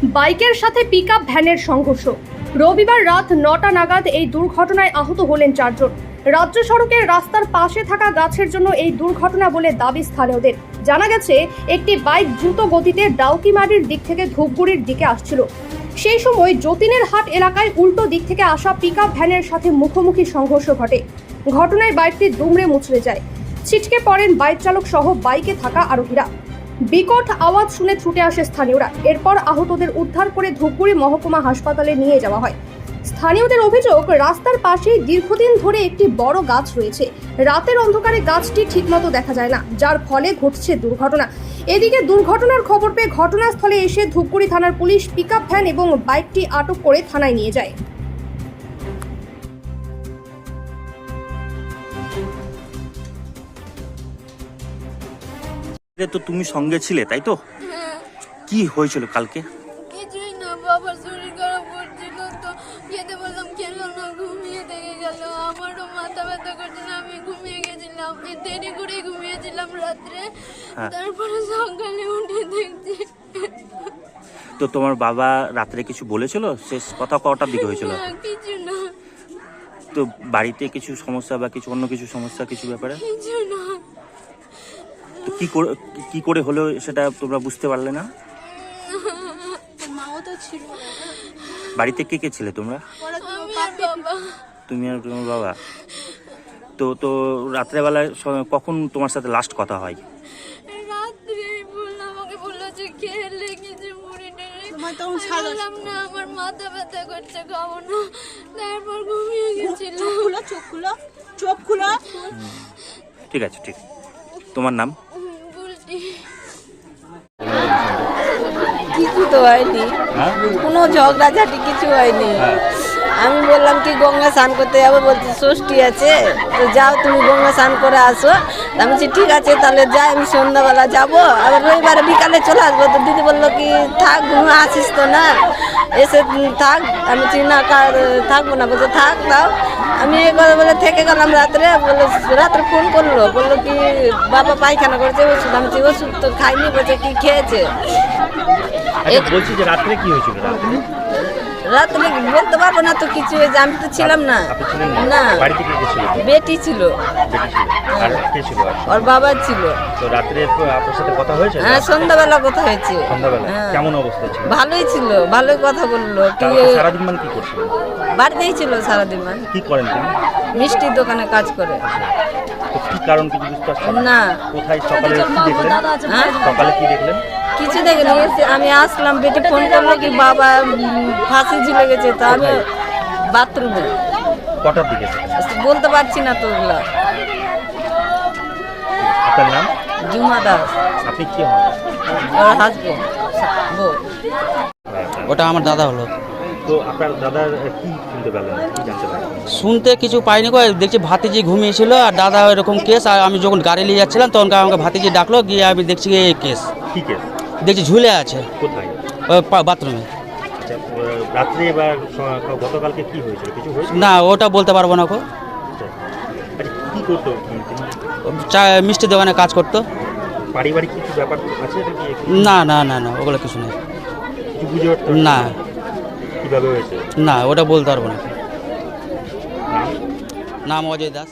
বাইকের সাথে পিকআপ ভ্যানের সংঘর্ষ। রবিবার রাত 9টা নাগাদ এই দুর্ঘটনায় আহত হলেন 4 জন। রাজ্য সড়কের রাস্তার পাশে থাকা গাছের জন্য এই দুর্ঘটনা বলে দাবি স্থানীয়দের। জানা গেছে, একটি বাইক দ্রুত গতিতে ডাউকিমারির দিক থেকে ধূপগুড়ির দিকে আসছিল। সেই সময় যতীনের হাট এলাকায় উল্টো দিক থেকে আসা পিকআপ ভ্যানের সাথে মুখোমুখি সংঘর্ষ ঘটে। ঘটনায় বাইকটি দুমড়ে মুচড়ে যায়। ছিটকে পড়েন বাইক চালক সহ বাইকে থাকা আরোহীরা। বিকট আওয়াজ শুনে ছুটে আসে স্থানীয়রা। এরপর আহতদের উদ্ধার করে ধূপগুড়ি মহকুমা হাসপাতালে নিয়ে যাওয়া হয়। স্থানীয়দের অভিযোগ, রাস্তার পাশেই দীর্ঘদিন ধরে একটি বড় গাছ রয়েছে। রাতের অন্ধকারে গাছটি ঠিকমতো দেখা যায় না, যার ফলে ঘটছে দুর্ঘটনা। এদিকে দুর্ঘটনার খবর পেয়ে ঘটনাস্থলে এসে ধূপগুড়ি থানার পুলিশ পিকআপ ভ্যান এবং বাইকটি আটক করে থানায় নিয়ে যায়। তো তুমি সঙ্গে ছিলে, তাই তো? কি হয়েছিল কালকে? কিছুই না, বাবার শরীর খারাপ করছিল তো খেতে বললাম, খেলো না, ঘুমিয়ে থেকে গেল। আমারও মাথা ব্যথা করছিল, আমি ঘুমিয়ে গেছিলাম, দেরি করে ঘুমিয়েছিলাম রাত্রে। তারপরে সকালে উঠে দেখছি। তো তোমার বাবা রাত্রে কিছু বলেছিল? শেষ কথা কটার দিকে হয়েছিল? কিছু না। তো বাড়িতে কিছু সমস্যা বা কিছু অন্য কিছু সমস্যা, কিছু ব্যাপারে? কিছু না। তো কি করে হলো সেটা তোমরা বুঝতে পারলে না? মাও তো ছিল। বাড়িতে কে কে ছিলে তোমরা? আমি আর বাবা। তুমি আর তোমার বাবা। তো রাত্রেবেলায় কখন তোমার সাথে লাস্ট কথা হয়? রাত্রে আমাকে বললো যে খেলে কিছু মুড়ি বললাম না, আমার মাথা ব্যথা করছে, খাবো না। তারপর ঘুমিয়ে গেছিলাম। চোখ খুলো। ঠিক আছে, ঠিক। তোমার নাম? বুলটি। কিছু তো হয়নি, কোনো ঝগড়াঝাটি কিছু হয়নি। আমি বললাম কি গঙ্গা স্নান করতে যাবো, বলছি ষষ্ঠী আছে, তো যাও তুমি গঙ্গা স্নান করে আসো। আমি বলছি ঠিক আছে তাহলে যাই, আমি সন্ধ্যাবেলা যাবো, আবার রবিবারে বিকালে চলে আসবো। তো দিদি বললো কি থাক, ঘুমে আসিস তো না, এসে থাক। আমি বলছি না, থাকবো না। বলছে থাক দাও। আমি এই কথা বলে থেকে গেলাম। রাত্রে ফোন করলো, বললো কি বাবা পায়খানা করেছে, ওষুধ। আমি বলছি ওষুধ তো খাইনি। বলছে কি খেয়েছে। বলছি যে রাত্রে কি হয়েছিল? রাত্রে বলতে পারবো না তো কিছু হয়েছে, আমি তো ছিলাম না। না, বেটি ছিল, ওর বাবা ছিল। তো রাত্রে আপনার সাথে কথা হয়েছে? হ্যাঁ, সন্ধ্যাবেলা কথা হয়েছে। কেমন অবস্থা ছিল? ভালোই ছিল, ভালোই কথা বললো। সারাদিন মানে কি করছিল? বাড়িতেই ছিল সারাদিন। মানে কি করেন তিনি? মিষ্টির দোকানে কাজ করে। তো কি কারণ কিছু বুঝতে পারছেন না। কোথায় সকালে কি দেখলেন? হ্যাঁ, সকালে কি দেখলেন? কিছু দেখিনি। আমি আসলাম, বেটি ফোন করলো কি বাবা ফাঁসি ঝুলে গেছে। তো আমি বাথরুমে। কটার দিকে? বলতে পারছি না তো ওগুলা। আপনার নাম? জুমা দাস। আপনি কি হন? ওর হাসবেন্ড, বউ। ওটা আমার দাদা হলো। তো আপনার দাদার কি শুনতে পেলেন, কি জানতে পারলেন? শুনতে কিছু পাইনি গো, দেখছি ভাতিজি ঘুমিয়েছিল আর দাদা এরকম কেস। আর আমি যখন গাড়ি নিয়ে যাচ্ছিলাম তখন আমাকে ভাতিজি ডাকলো, গিয়ে আমি দেখছি এই কেস। কি কেস? দেখছি ঝুলে আছে কোথায়? বাথরুমে। আচ্ছা, রাত্রে এবার গতকালকে কি হয়েছিল? কিছু হয়েছিল? না, ওটা বলতে পারবো না গো। আচ্ছা, কি করতো তিনি? মিষ্টি দোকানে কাজ করতো। পারিবারিক কিছু ব্যাপার আছে নাকি? না না না না, ওগুলো কিছু নেই। কিছু বুঝে উঠতে না। কিভাবে হয়েছে? না, ওটা বলতে পারবো না। নাম? নাম অজয় দাস।